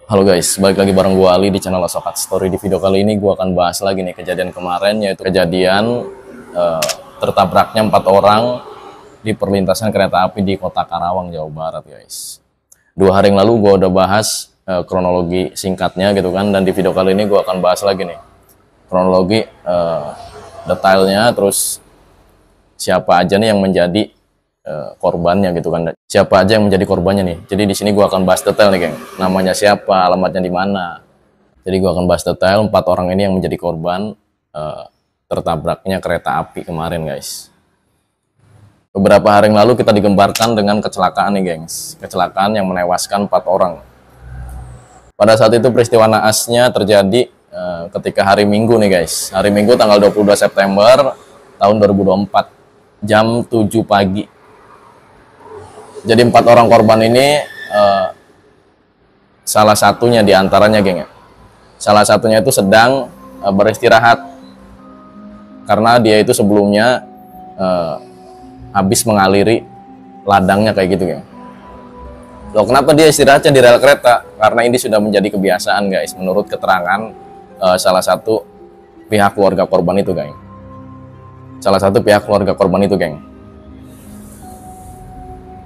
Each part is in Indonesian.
Halo guys, balik lagi bareng gue Ali di channel Sokat Story. Di video kali ini gue akan bahas lagi nih kejadian kemarin, yaitu kejadian tertabraknya 4 orang di perlintasan kereta api di kota Karawang, Jawa Barat guys. 2 hari yang lalu gue udah bahas kronologi singkatnya gitu kan, dan di video kali ini gue akan bahas lagi nih kronologi detailnya, terus siapa aja nih yang menjadi korbannya gitu kan, siapa aja yang menjadi korbannya nih. Jadi di sini gue akan bahas detail nih geng, namanya siapa, alamatnya di mana. Jadi gue akan bahas detail 4 orang ini yang menjadi korban tertabraknya kereta api kemarin guys. Beberapa hari yang lalu kita digembarkan dengan kecelakaan nih gengs, kecelakaan yang menewaskan 4 orang. Pada saat itu peristiwa naasnya terjadi ketika hari Minggu nih guys, hari Minggu tanggal 22 September tahun 2024 jam 7 pagi. Jadi 4 orang korban ini salah satunya diantaranya geng ya, salah satunya itu sedang beristirahat karena dia itu sebelumnya habis mengaliri ladangnya kayak gitu geng. Loh, kenapa dia istirahatnya di rel kereta? Karena ini sudah menjadi kebiasaan guys, menurut keterangan salah satu pihak keluarga korban itu geng. Salah satu pihak keluarga korban itu geng.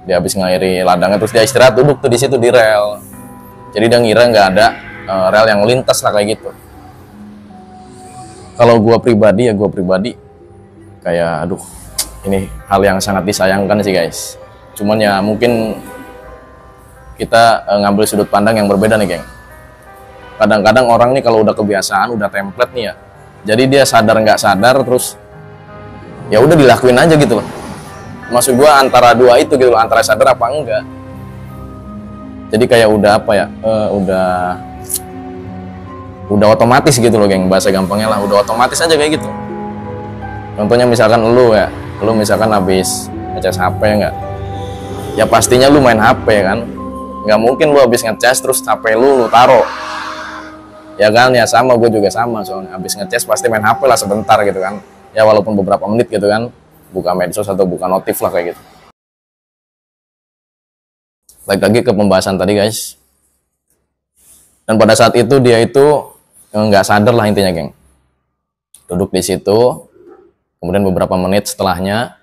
Dia habis ngairi ladangnya, terus dia istirahat, duduk tuh di situ di rel. Jadi dia ngira nggak ada rel yang lintas lah kayak gitu. Kalau gue pribadi kayak aduh, ini hal yang sangat disayangkan sih guys. Cuman ya mungkin kita ngambil sudut pandang yang berbeda nih geng. Kadang-kadang orang nih kalau udah kebiasaan, udah template nih ya, jadi dia sadar nggak sadar terus ya udah dilakuin aja gitu loh. Maksud gue antara dua itu gitu loh, antara sadar apa enggak. Jadi kayak udah apa ya, udah otomatis gitu loh geng, bahasa gampangnya lah, udah otomatis aja kayak gitu. Contohnya misalkan lu misalkan habis ngecas HP ya enggak, ya pastinya lu main HP kan, nggak mungkin lu habis ngecas terus HP lu taruh ya kan. Ya sama, gue juga sama, soalnya habis ngecas pasti main HP lah sebentar gitu kan, ya walaupun beberapa menit gitu kan, buka medsos atau buka notif lah kayak gitu. Balik lagi ke pembahasan tadi guys. Dan pada saat itu dia itu nggak sadar lah intinya geng. Duduk di situ, kemudian beberapa menit setelahnya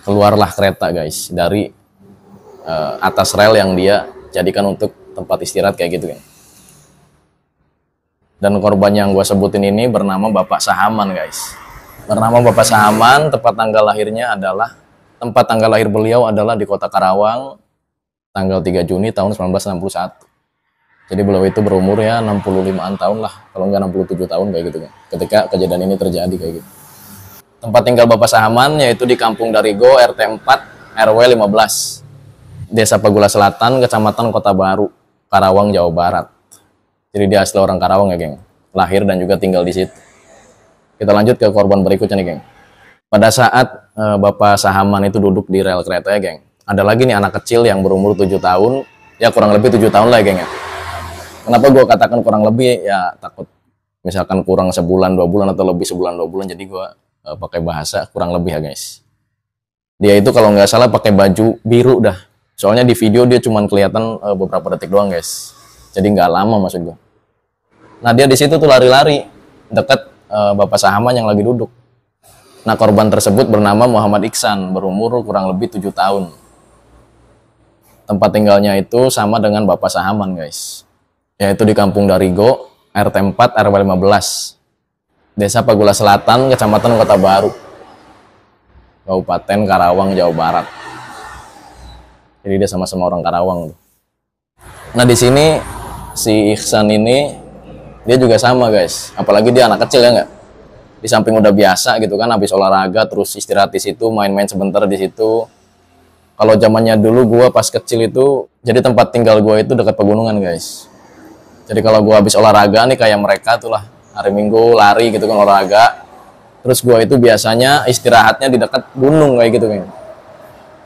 keluarlah kereta guys dari atas rel yang dia jadikan untuk tempat istirahat kayak gitu geng. Dan korban yang gue sebutin ini bernama Bapak Sahaman guys. Bernama Bapak Sahaman, tempat tanggal lahir beliau adalah di kota Karawang, tanggal 3 Juni tahun 1961. Jadi beliau itu berumur ya 65-an tahun lah, kalau nggak 67 tahun kayak gitu kan, ketika kejadian ini terjadi kayak gitu. Tempat tinggal Bapak Sahaman yaitu di Kampung Darigo, RT 4, RW 15, Desa Pegula Selatan, Kecamatan Kota Baru, Karawang, Jawa Barat. Jadi dia asli orang Karawang ya geng, lahir dan juga tinggal di situ. Kita lanjut ke korban berikutnya nih geng. Pada saat Bapak Sahaman itu duduk di rel kereta ya geng, ada lagi nih anak kecil yang berumur 7 tahun, ya kurang lebih 7 tahun lah ya geng ya. Kenapa gue katakan kurang lebih, ya takut misalkan kurang sebulan 2 bulan atau lebih sebulan 2 bulan, jadi gue pakai bahasa kurang lebih ya guys. Dia itu kalau nggak salah pakai baju biru dah, soalnya di video dia cuman kelihatan beberapa detik doang guys, jadi nggak lama maksud gue. Nah dia di situ tuh lari-lari dekat Bapak Sahaman yang lagi duduk. Nah korban tersebut bernama Muhammad Iksan, berumur kurang lebih 7 tahun. Tempat tinggalnya itu sama dengan Bapak Sahaman guys, yaitu di Kampung Darigo, RT 4, RW 15, Desa Pegula Selatan, Kecamatan Kota Baru, Kabupaten Karawang, Jawa Barat. Jadi dia sama-sama orang Karawang. Nah di sini si Iksan ini dia juga sama guys, apalagi dia anak kecil ya nggak. Di samping udah biasa gitu kan, habis olahraga terus istirahat di situ, main-main sebentar di situ. Kalau zamannya dulu gua pas kecil itu, jadi tempat tinggal gua itu dekat pegunungan guys. Jadi kalau gua habis olahraga nih kayak mereka tuh lah, hari Minggu lari gitu kan, olahraga. Terus gua itu biasanya istirahatnya di dekat gunung kayak gitu kan,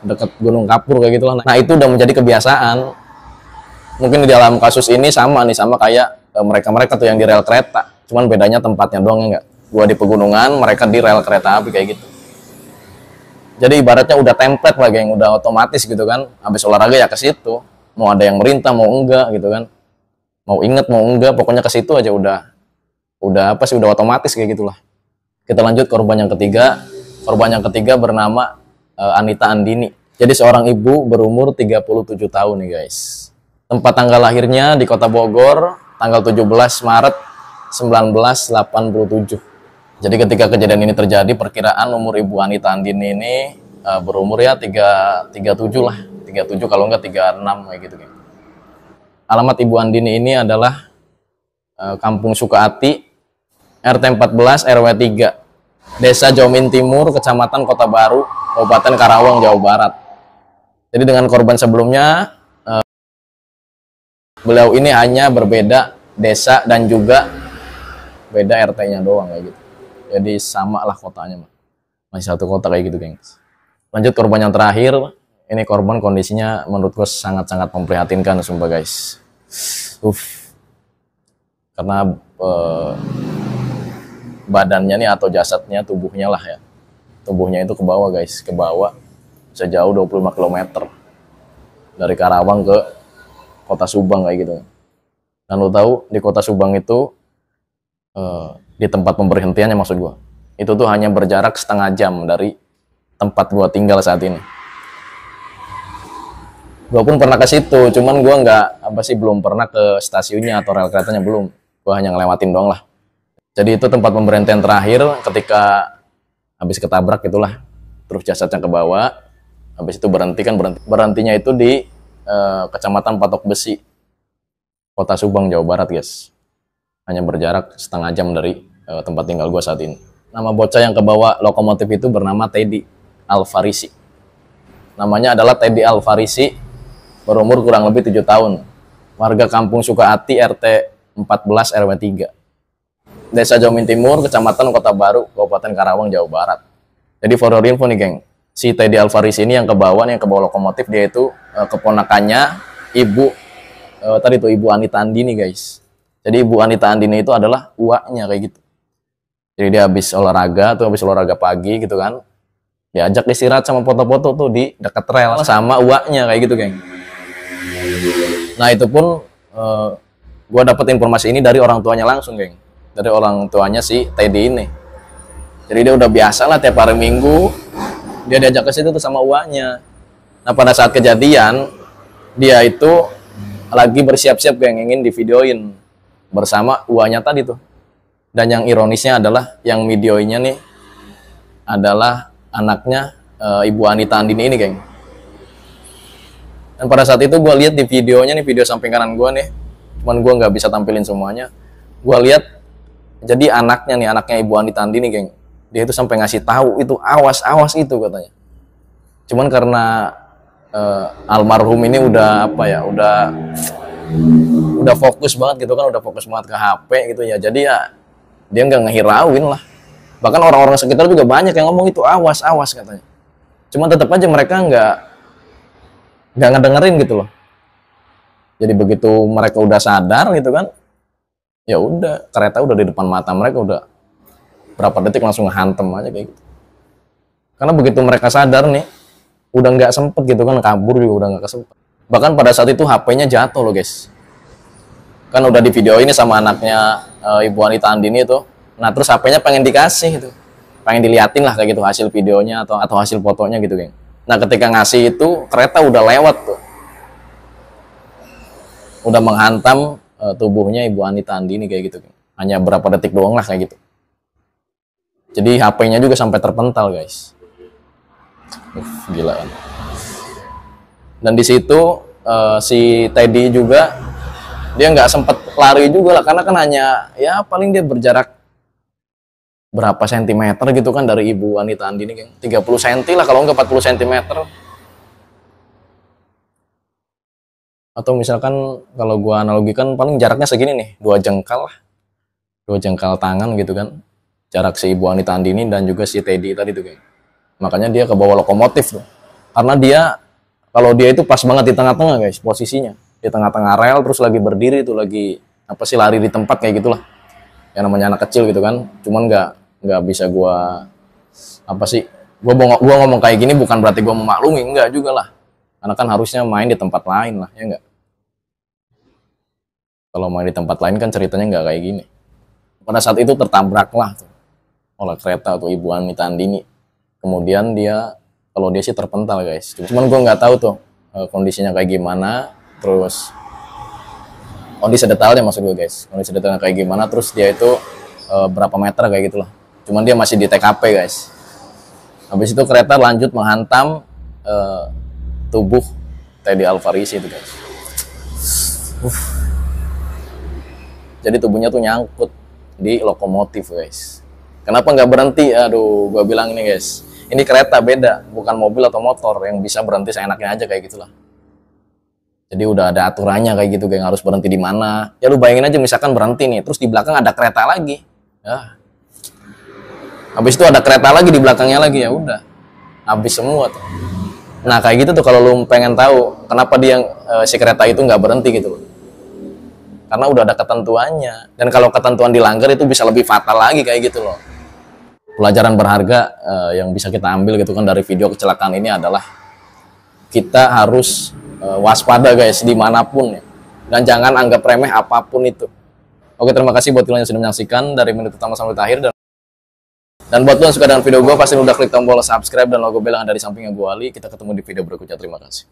dekat Gunung Kapur kayak gitulah. Nah itu udah menjadi kebiasaan. Mungkin di dalam kasus ini sama nih, sama kayak mereka-mereka tuh yang di rel kereta, cuman bedanya tempatnya doang ya enggak. Gua di pegunungan, mereka di rel kereta api kayak gitu. Jadi ibaratnya udah template lah geng, udah otomatis gitu kan. Habis olahraga ya ke situ. Mau ada yang merintah mau enggak gitu kan. Mau inget mau enggak, pokoknya ke situ aja udah apa sih, udah otomatis kayak gitulah. Kita lanjut korban yang ketiga. Korban yang ketiga bernama Anita Andini. Jadi seorang ibu berumur 37 tahun nih guys. Tempat tanggal lahirnya di Kota Bogor, tanggal 17 Maret 1987. Jadi ketika kejadian ini terjadi, perkiraan umur Ibu Anita Andini ini berumur ya 37 lah. 37 kalau enggak 36 kayak gitu. Alamat Ibu Andini ini adalah Kampung Sukaati, RT 14 RW 3, Desa Jomin Timur, Kecamatan Kota Baru, Kabupaten Karawang, Jawa Barat. Jadi dengan korban sebelumnya, beliau ini hanya berbeda desa dan juga beda RT-nya doang kayak gitu. Jadi sama lah kotanya, masih satu kota kayak gitu, gengs. Lanjut korban yang terakhir. Ini korban kondisinya menurutku sangat-sangat memprihatinkan, sumpah guys. Karena badannya nih atau jasadnya, tubuhnya lah ya, tubuhnya itu ke bawah guys, ke bawah sejauh 25 km dari Karawang ke Kota Subang kayak gitu. Dan lo tahu di Kota Subang itu di tempat pemberhentiannya, maksud gua itu tuh hanya berjarak setengah jam dari tempat gua tinggal saat ini. Gua pun pernah ke situ, cuman gua belum pernah ke stasiunnya atau rel keretanya, belum. Gua hanya ngelewatin doang lah. Jadi itu tempat pemberhentian terakhir ketika habis ketabrak itulah, terus jasadnya ke bawah. Habis itu berhentinya itu di Kecamatan Patok Besi, Kota Subang, Jawa Barat guys. Hanya berjarak setengah jam dari tempat tinggal gue saat ini. Nama bocah yang kebawa lokomotif itu bernama Teddy Alfarisi. Namanya adalah Teddy Alfarisi, berumur kurang lebih 7 tahun. Warga Kampung Sukaati, RT 14 RW 3. Desa Jomin Timur, Kecamatan Kota Baru, Kabupaten Karawang, Jawa Barat. Jadi for your info nih geng, si Teddy Alfarisi ini yang kebawa lokomotif, dia itu keponakannya Ibu Anita Andini guys. Jadi Ibu Anita Andini itu adalah uaknya kayak gitu. Jadi dia habis olahraga pagi gitu kan, diajak istirahat sama foto-foto tuh di dekat rel sama uaknya kayak gitu geng. Nah itu pun gue dapet informasi ini dari orang tuanya langsung geng, dari orang tuanya si Teddy ini. Jadi dia udah biasa lah tiap hari Minggu dia diajak ke situ tuh sama uaknya. Nah pada saat kejadian dia itu lagi bersiap-siap geng, ingin divideoin bersama uaknya tadi tuh. Dan yang ironisnya adalah yang videonya nih adalah anaknya Ibu Anita Andini ini geng. Dan pada saat itu gue lihat di videonya nih, video samping kanan gue nih, cuman gue nggak bisa tampilin semuanya. Gue lihat jadi anaknya Ibu Anita Andini geng, dia itu sampai ngasih tahu itu awas itu katanya. Cuman karena almarhum ini udah udah fokus banget gitu kan, udah fokus banget ke HP gitu ya, jadi ya dia nggak ngehirauin lah. Bahkan orang-orang sekitar juga banyak yang ngomong itu awas katanya. Cuman tetap aja mereka nggak ngedengerin gitu loh. Jadi begitu mereka udah sadar gitu kan, ya udah kereta udah di depan mata mereka, udah berapa detik langsung ngehantem aja kayak gitu. Karena begitu mereka sadar nih, udah nggak sempet gitu kan, kabur juga udah nggak kesempet. Bahkan pada saat itu HP-nya jatuh loh guys. Kan udah di video ini sama anaknya Ibu Anita Andini itu. Nah terus HP-nya pengen dikasih gitu, pengen diliatin lah kayak gitu hasil videonya atau hasil fotonya gitu geng. Nah ketika ngasih itu kereta udah lewat tuh, udah menghantam tubuhnya Ibu Anita Andini kayak gitu geng. Hanya berapa detik doang lah kayak gitu. Jadi HP-nya juga sampai terpental guys. Gila kan. Dan di situ si Teddy juga dia nggak sempet lari juga lah, karena kan hanya ya paling dia berjarak berapa sentimeter gitu kan dari Ibu Anita Andini geng. 30 cm lah kalau nggak 40 cm. Atau misalkan kalau gua analogikan paling jaraknya segini nih, 2 jengkal lah. 2 jengkal tangan gitu kan, jarak si Ibu Anita Andini dan juga si Teddy tadi tuh, guys. Makanya dia ke bawah lokomotif tuh, karena dia kalau dia itu pas banget di tengah-tengah, guys, posisinya di tengah-tengah rel, terus lagi berdiri tuh, lagi apa sih, lari di tempat kayak gitulah, yang namanya anak kecil gitu kan. Cuman nggak bisa gua apa sih, gua ngomong kayak gini bukan berarti gua memaklumi, enggak juga lah, karena kan harusnya main di tempat lain lah, ya enggak. Kalau main di tempat lain kan ceritanya nggak kayak gini. Pada saat itu tertabraklah tuh oleh kereta tuh Ibu Anita Andini. Kemudian dia, kalau dia sih terpental, guys. Cuman gue nggak tahu tuh kondisinya kayak gimana. Terus kondisi detailnya maksud gue, guys. Kondisi detailnya kayak gimana. Terus dia itu berapa meter kayak gitulah. Cuman dia masih di TKP, guys. Habis itu kereta lanjut menghantam tubuh Teddy Alfarisi itu, guys. Jadi tubuhnya tuh nyangkut di lokomotif, guys. Kenapa nggak berhenti? Aduh, gua bilang ini, guys, ini kereta beda, bukan mobil atau motor yang bisa berhenti seenaknya aja kayak gitulah. Jadi udah ada aturannya kayak gitu, kayak harus berhenti di mana. Ya lu bayangin aja, misalkan berhenti nih, terus di belakang ada kereta lagi. Ya. Habis itu ada kereta lagi di belakangnya lagi, ya udah. Habis semua tuh. Nah, kayak gitu tuh kalau lu pengen tahu kenapa dia si kereta itu nggak berhenti gitu loh. Karena udah ada ketentuannya, dan kalau ketentuan dilanggar itu bisa lebih fatal lagi kayak gitu loh. Pelajaran berharga yang bisa kita ambil gitu kan dari video kecelakaan ini adalah kita harus waspada, guys, dimanapun ya, dan jangan anggap remeh apapun itu. Oke, terima kasih buat kalian yang sudah menyaksikan dari menit pertama sampai akhir, dan buat kalian yang suka dengan video gue, pasti udah klik tombol subscribe dan logo bel yang ada di sampingnya gue Ali. Kita ketemu di video berikutnya, terima kasih.